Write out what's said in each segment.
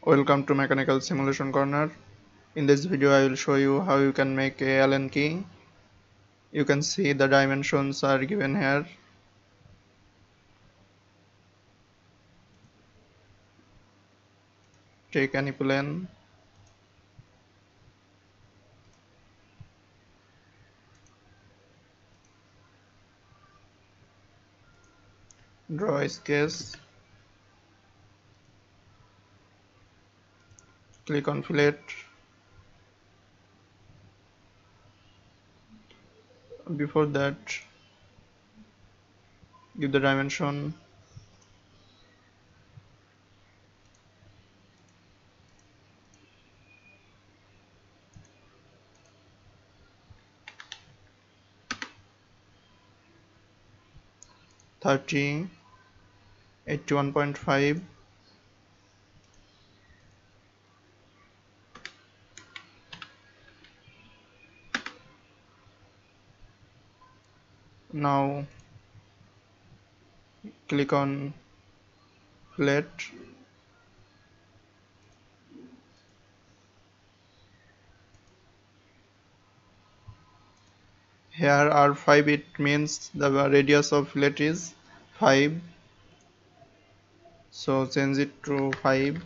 Welcome to Mechanical Simulation Corner. In this video I will show you how you can make a Allen key. You can see the dimensions are given here. Take any plane, draw a sketch, click on fillet. Before that, give the dimension 30, 81.5. Now click on fillet. Here are 5, it means the radius of fillet is 5. So change it to 5.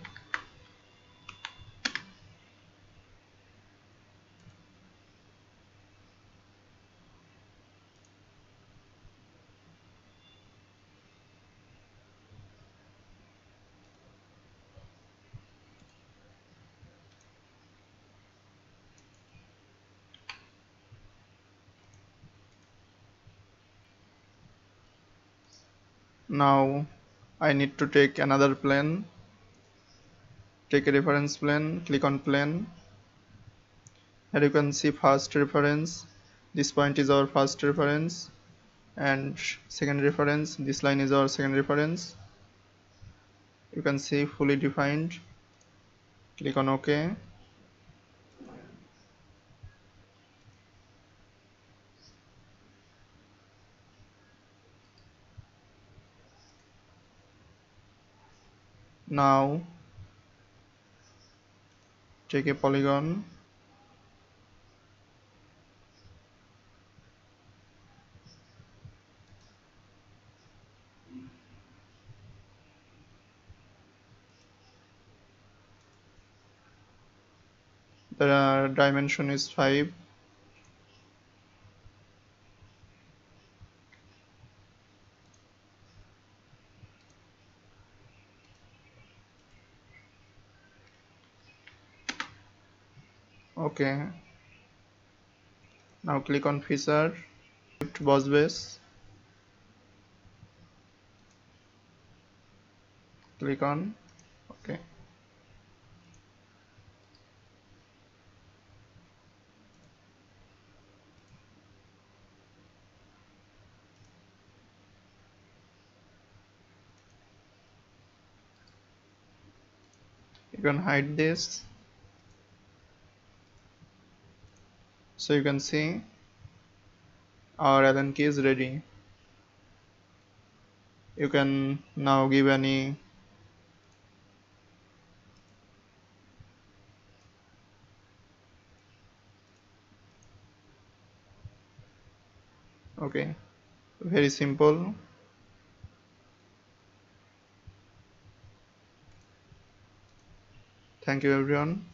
Now I need to take another plane. Take a reference plane, click on plane. Here you can see first reference. This point is our first reference, and second reference, this line is our second reference. You can see fully defined. Click on OK. Now take a polygon, the dimension is 5. OK. Now click on feature, boss base, click on OK. You can hide this. So you can see our Allen key is ready. You can now give any okay, very simple. Thank you everyone.